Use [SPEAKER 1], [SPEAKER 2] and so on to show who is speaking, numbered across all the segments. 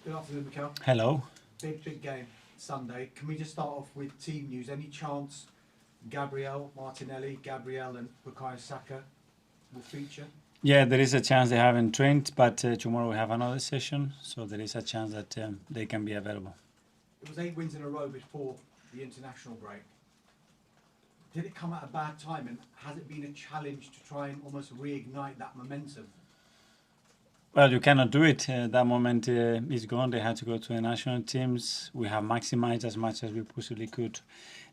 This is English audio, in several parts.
[SPEAKER 1] Good afternoon, Mikel.
[SPEAKER 2] Hello.
[SPEAKER 1] Big game Sunday. Can we just start off with team news? Any chance Gabriel Martinelli, Gabriel and Bukayo Saka will feature?
[SPEAKER 2] Yeah, there is a chance they haven't trained, but tomorrow we have another session, so there is a chance that they can be available.
[SPEAKER 1] It was 8 wins in a row before the international break. Did it come at a bad time, and has it been a challenge to try and almost reignite that momentum?
[SPEAKER 2] Well, you cannot do it. That moment is gone. They had to go to the national teams. We have maximized as much as we possibly could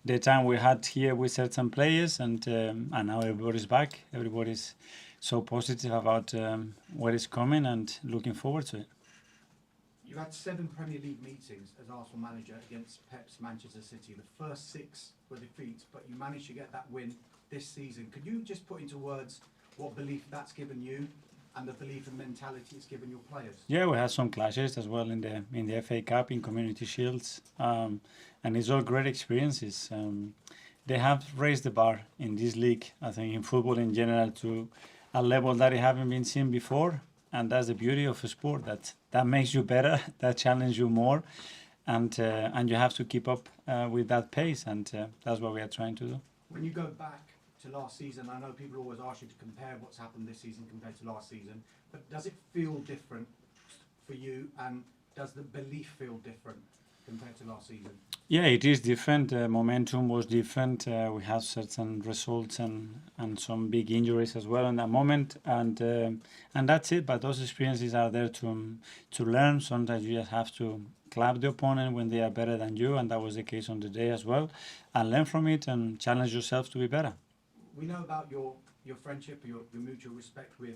[SPEAKER 2] the time we had here with certain players, and now everybody's back. Everybody's so positive about what is coming and looking forward to it.
[SPEAKER 1] You had 7 Premier League meetings as Arsenal manager against Pep's Manchester City. The first 6 were defeats, but you managed to get that win this season. Could you just put into words what belief that's given you and the belief and mentality it's given your players?
[SPEAKER 2] Yeah, we had some clashes as well in the FA Cup, in Community Shields, and it's all great experiences. They have raised the bar in this league, I think, in football in general, to a level that it haven't been seen before, and that's the beauty of a sport, that makes you better, that challenges you more, and you have to keep up with that pace, and that's what we are trying to do.
[SPEAKER 1] When you go back to last season, I know people always ask you to compare what's happened this season compared to last season, but does it feel different for you, and does the belief feel different compared to last season?
[SPEAKER 2] Yeah, it is different. Momentum was different. We have certain results and some big injuries as well in that moment, and that's it. But those experiences are there to learn. Sometimes you just have to clap the opponent when they are better than you, and that was the case on the day as well, and learn from it and challenge yourself to be better.
[SPEAKER 1] We know about your friendship, your mutual respect with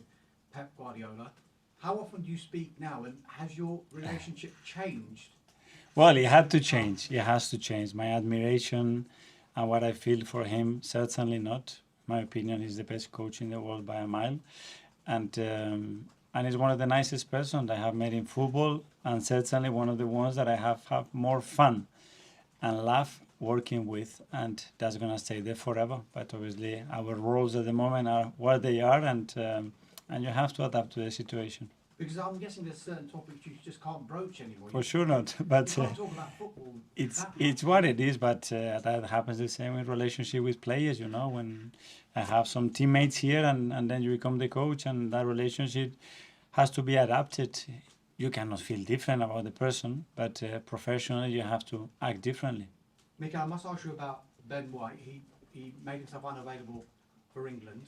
[SPEAKER 1] Pep Guardiola. How often do you speak now, and has your relationship changed?
[SPEAKER 2] Well, it had to change. It has to change. My admiration and what I feel for him, certainly not. My opinion, he's the best coach in the world by a mile, and he's one of the nicest persons I have met in football, and certainly one of the ones that I have had more fun and laugh working with, and that's gonna stay there forever. But obviously, our roles at the moment are what they are, and you have to adapt to the situation.
[SPEAKER 1] Because I'm guessing there's certain topics you just can't broach anymore.
[SPEAKER 2] For sure not, but
[SPEAKER 1] You can't talk about football.
[SPEAKER 2] it's what it is. But that happens the same in relationship with players. When I have some teammates here, and then you become the coach, and that relationship has to be adapted. You cannot feel different about the person, but professionally you have to act differently.
[SPEAKER 1] Mikel, I must ask you about Ben White. He made himself unavailable for England.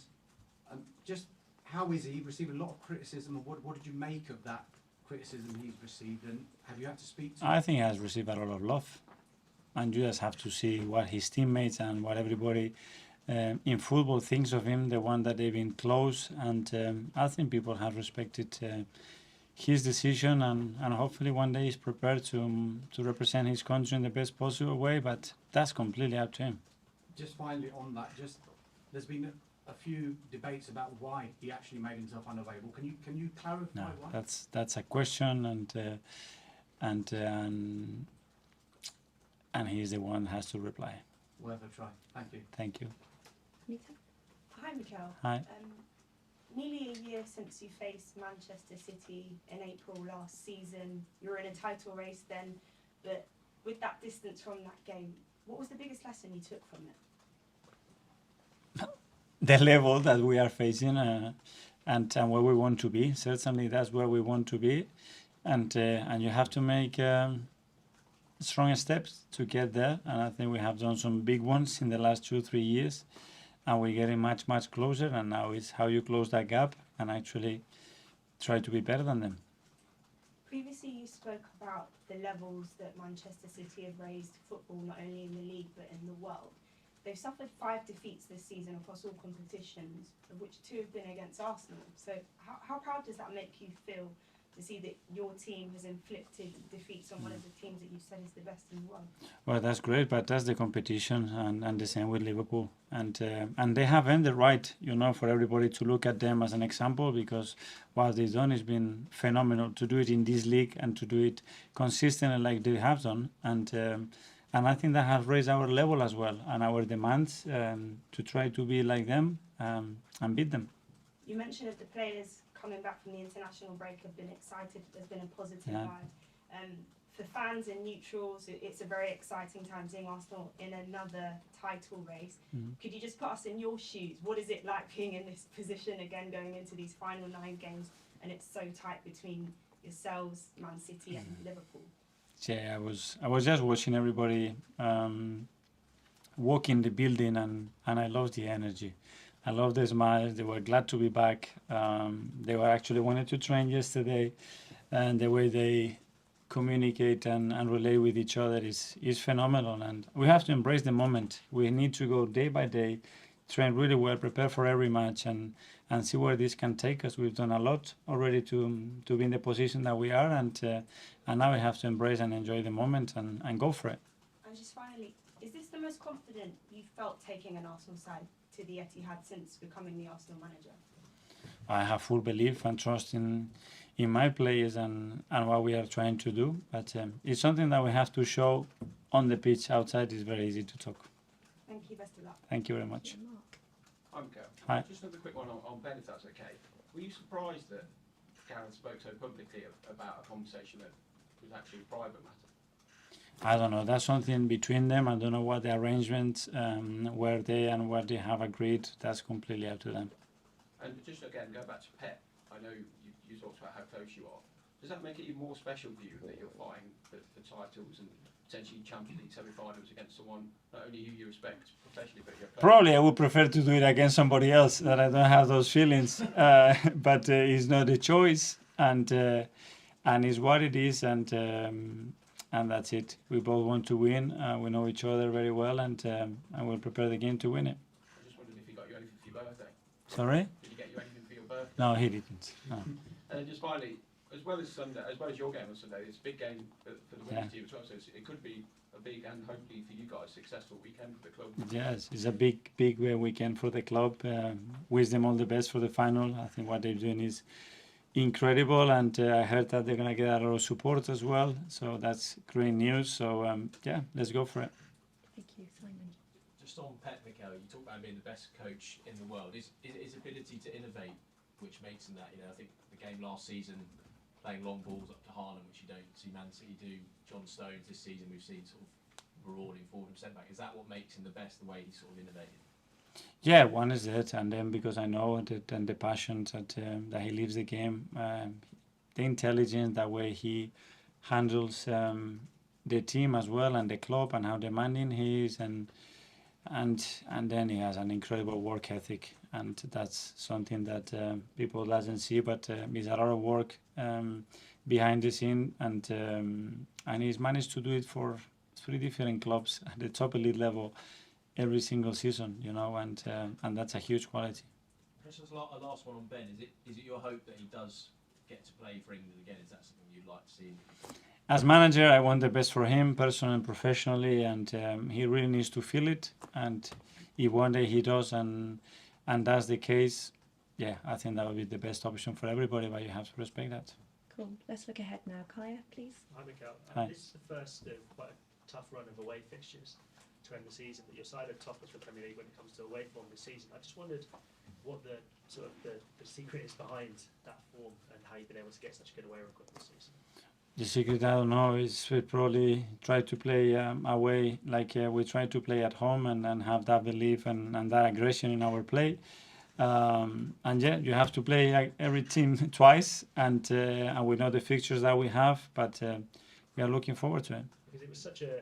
[SPEAKER 1] Just how is he? He received a lot of criticism. What did you make of that criticism he's received? And have you had to speak to him?
[SPEAKER 2] I think he has received a lot of love, and you just have to see what his teammates and what everybody in football thinks of him, the one that they've been close, and I think people have respected his decision, and hopefully one day he's prepared to represent his country in the best possible way, but that's completely up to him.
[SPEAKER 1] Just finally on that, there's been a few debates about why he actually made himself unavailable. Can you clarify
[SPEAKER 2] No,
[SPEAKER 1] why?
[SPEAKER 2] that's a question, and he's the one that has to reply.
[SPEAKER 1] Worth a try. Thank you.
[SPEAKER 2] Thank you.
[SPEAKER 3] Hi, Mikel.
[SPEAKER 2] Hi.
[SPEAKER 3] Nearly a year since you faced Manchester City in April last season. You were in a title race then, but with that distance from that game, what was the biggest lesson you took from it?
[SPEAKER 2] The level that we are facing and where we want to be. Certainly, that's where we want to be, and you have to make strong steps to get there. And I think we have done some big ones in the last 2-3 years, and we're getting much closer. And now it's how you close that gap and actually try to be better than them.
[SPEAKER 3] Previously, you spoke about the levels that Manchester City have raised football, not only in the league but in the world. They've suffered 5 defeats this season across all competitions, of which 2 have been against Arsenal. So how proud does that make you feel to see that your team has inflicted defeats on one of the teams that you said is the best in the world?
[SPEAKER 2] Well, that's great, but that's the competition, and the same with Liverpool. And they have earned the right, for everybody to look at them as an example, because what they've done has been phenomenal to do it in this league and to do it consistently like they have done. And I think that has raised our level as well and our demands to try to be like them and beat them.
[SPEAKER 3] You mentioned that the players coming back from the international break have been excited. There's been a positive
[SPEAKER 2] Yeah.
[SPEAKER 3] vibe. For fans and neutrals, it's a very exciting time seeing Arsenal in another title race. Could you just put us in your shoes? What is it like being in this position again, going into these final 9 games, and it's so tight between yourselves, Man City, and Liverpool?
[SPEAKER 2] Yeah, I was just watching everybody walk in the building, and I love the energy. I love the smiles. They were glad to be back. They were actually wanted to train yesterday, and the way they communicate and relate with each other is phenomenal. And we have to embrace the moment. We need to go day by day, train really well, prepare for every match, and see where this can take us. We've done a lot already to be in the position that we are, and now we have to embrace and enjoy the moment and go for it.
[SPEAKER 3] And just finally, is this the most confident you've felt taking an Arsenal side to the Etihad since becoming the Arsenal manager?
[SPEAKER 2] I have full belief and trust in my players and what we are trying to do. But it's something that we have to show on the pitch. Outside is very easy to talk.
[SPEAKER 3] Thank you, best of luck.
[SPEAKER 2] Thank you very much.
[SPEAKER 4] Hi, Mikel.
[SPEAKER 2] Hi.
[SPEAKER 4] Just another quick one on Ben, if that's okay. Were you surprised that Karen spoke so publicly about a conversation that was actually a private matter?
[SPEAKER 2] I don't know. That's something between them. I don't know what the arrangements were they and what they have agreed. That's completely up to them.
[SPEAKER 4] And just again, going back to Pep, I know you talked about how close you are. Does that make it even more special for you that you're fighting for titles and potentially Champions League semi-finals against someone not only who you respect professionally, but your player?
[SPEAKER 2] Probably I would prefer to do it against somebody else that I don't have those feelings. But it's not a choice, and it's what it is, and that's it. We both want to win. We know each other very well, and we'll prepare the game to win it.
[SPEAKER 4] I just wondered if he got you anything for your birthday.
[SPEAKER 2] Sorry?
[SPEAKER 4] Did he get you anything for your birthday?
[SPEAKER 2] No, he didn't. No.
[SPEAKER 4] And then just finally, as well as your game on Sunday, it's a big game for the women's team as well. So it could be a big and hopefully for you guys successful weekend for the club.
[SPEAKER 2] Yes, it's a big weekend for the club. Wish them all the best for the final. I think what they're doing is incredible, and I heard that they're gonna get a lot of support as well. So that's great news. So yeah, let's go for it.
[SPEAKER 5] Thank you, Simon.
[SPEAKER 6] Just on Pep, Mikel, you talk about being the best coach in the world. Is his ability to innovate which makes him that? You know, I think the game last season, playing long balls up to Haaland, which you don't see Man City do. John Stones this season, we've seen sort of marauding forward and centre back. Is that what makes him the best, the way he's sort of innovated?
[SPEAKER 2] Yeah, one is that, and then because I know that and the passion that he lives the game, the intelligence, that way he handles the team as well, and the club, and how demanding he is, and then he has an incredible work ethic, and that's something that people doesn't see, but it's a lot of work behind the scene, and he's managed to do it for 3 different clubs at the top elite level every single season, you know, and that's a huge quality.
[SPEAKER 6] Just a last one on Ben. Is it your hope that he does get to play for England again? Is that something you'd like to see?
[SPEAKER 2] As manager, I want the best for him, personally and professionally, and he really needs to feel it. And if one day he does, and that's the case, yeah, I think that would be the best option for everybody. But you have to respect that.
[SPEAKER 5] Cool. Let's look ahead now. Kaya, please.
[SPEAKER 7] Hi, Mikel.
[SPEAKER 2] Hi.
[SPEAKER 7] This is the first quite a tough run of away fixtures to end the season, but your side are top of the Premier League when it comes to away form this season. I just wondered what the secret is behind that form and how you've been able to get such good away record this season.
[SPEAKER 2] The secret, I don't know, is we probably try to play away like we try to play at home, and have that belief and that aggression in our play. And yeah, you have to play like every team twice, and we know the fixtures that we have, but we are looking forward to it.
[SPEAKER 7] Because it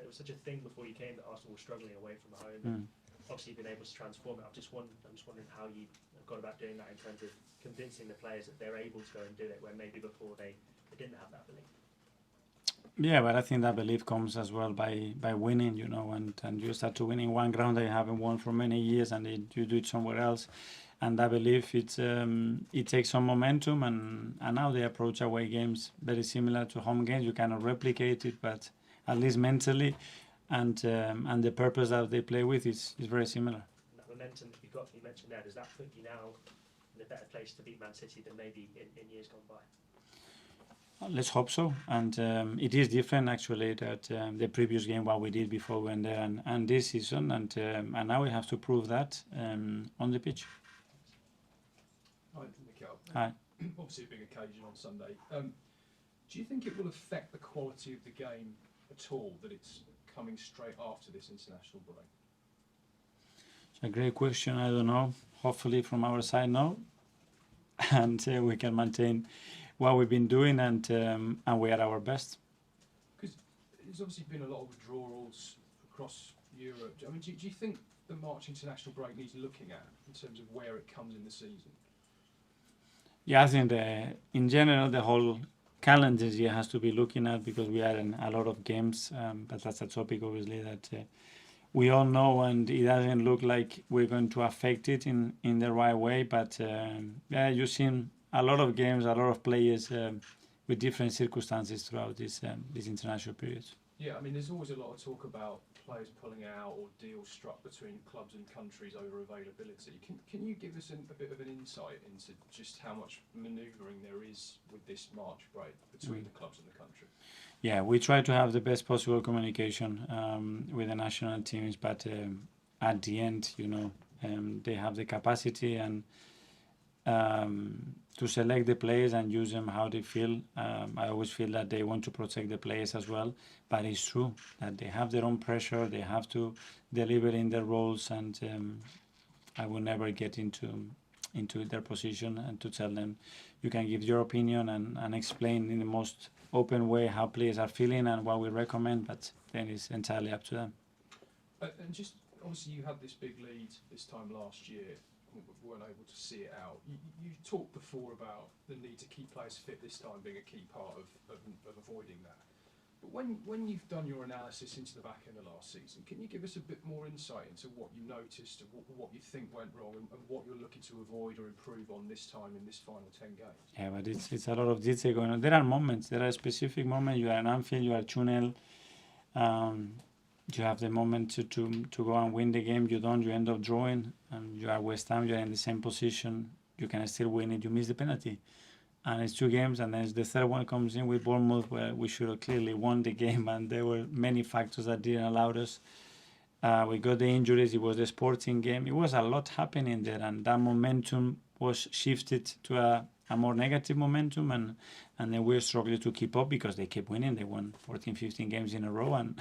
[SPEAKER 7] was such a thing before you came that Arsenal was struggling away from home. And obviously, you've been able to transform it. I'm just wondering how you have gone about doing that in terms of convincing the players that they're able to go and do it, where maybe before they didn't have that belief.
[SPEAKER 2] Yeah, but I think that belief comes as well by winning, you know, and you start to win in one ground that you haven't won for many years, and you do it somewhere else, and that belief it takes some momentum, and now they approach away games very similar to home games. You cannot replicate it, but at least mentally, and the purpose that they play with is very similar.
[SPEAKER 7] And that momentum that you mentioned there, does that put you now in a better place to beat Man City than maybe in years gone by?
[SPEAKER 2] Let's hope so, and it is different actually that the previous game what we did before we went there and this season, and now we have to prove that on the pitch.
[SPEAKER 8] Hi, Mikel.
[SPEAKER 2] Hi.
[SPEAKER 8] Obviously a big occasion on Sunday. Do you think it will affect the quality of the game at all that it's coming straight after this international break?
[SPEAKER 2] It's a great question. I don't know. Hopefully, from our side, no, and we can maintain what we've been doing, and we are our best.
[SPEAKER 8] Because there's obviously been a lot of withdrawals across Europe. I mean, do you think the March international break needs looking at in terms of where it comes in the season?
[SPEAKER 2] Yeah, I think in general the whole calendar year has to be looking at, because we are in a lot of games, but that's a topic obviously that we all know, and it doesn't look like we're going to affect it in the right way. But yeah, you've seen a lot of games, a lot of players with different circumstances throughout this international period.
[SPEAKER 8] Yeah, I mean, there's always a lot of talk about players pulling out or deals struck between clubs and countries over availability. Can you give us a bit of an insight into just how much manoeuvring there is with this March break between the clubs and the country?
[SPEAKER 2] Yeah, we try to have the best possible communication with the national teams, but at the end, they have the capacity and to select the players and use them how they feel. I always feel that they want to protect the players as well, but it's true that they have their own pressure, they have to deliver in their roles, and I will never get into their position and to tell them you can give your opinion and explain in the most open way how players are feeling and what we recommend, but then it's entirely up to them.
[SPEAKER 8] And just obviously you had this big lead this time last year, we weren't able to see it out. You talked before about the need to keep players fit this time being a key part of avoiding that. But when you've done your analysis into the back end of last season, can you give us a bit more insight into what you noticed and what you think went wrong and what you're looking to avoid or improve on this time in this final 10 games?
[SPEAKER 2] Yeah, but it's a lot of detail going on. There are moments, there are specific moments. You are in Anfield, you are 2-0. You have the moment to go and win the game. You don't, you end up drawing. And you are West Ham, you are in the same position. You can still win it. You miss the penalty. And it's 2 games, and then the third one comes in with Bournemouth, where we should have clearly won the game, and there were many factors that didn't allow us. We got the injuries. It was a sporting game. It was a lot happening there, and that momentum was shifted to a more negative momentum, and then we struggled to keep up because they kept winning. They won 14, 15 games in a row, and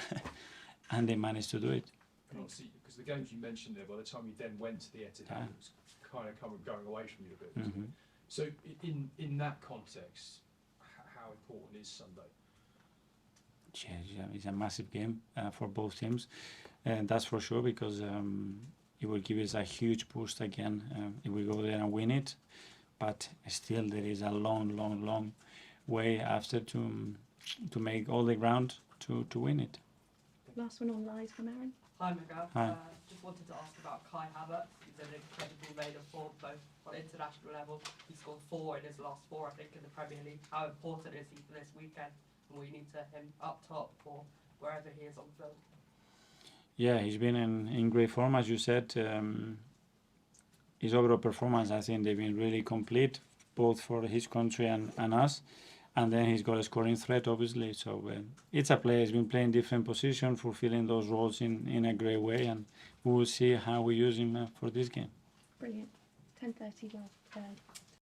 [SPEAKER 2] and they managed to do it.
[SPEAKER 8] And obviously, because the games you mentioned there, by the time you then went to the Etihad, it was kind of going away from you a bit. Wasn't it? So in that context, how important is Sunday?
[SPEAKER 2] Yeah, it's a massive game for both teams, and that's for sure, because it will give us a huge boost again if we go there and win it. But still, there is a long way after to make all the ground to win it.
[SPEAKER 5] Last one on live from Aaron.
[SPEAKER 9] Hi, Mikel.
[SPEAKER 2] Hi.
[SPEAKER 9] Just wanted to ask about Kai Havertz. He's in an incredible vein of form, both on international level. He scored 4 in his last 4, I think, in the Premier League. How important is he for this weekend? And will you need to him up top or wherever he is on the field?
[SPEAKER 2] Yeah, he's been in great form, as you said. His overall performance, I think they've been really complete, both for his country and us. And then he's got a scoring threat, obviously. So it's a player. He's been playing different positions, fulfilling those roles in a great way. And we will see how we use him for this game.
[SPEAKER 5] Brilliant. 10:30 last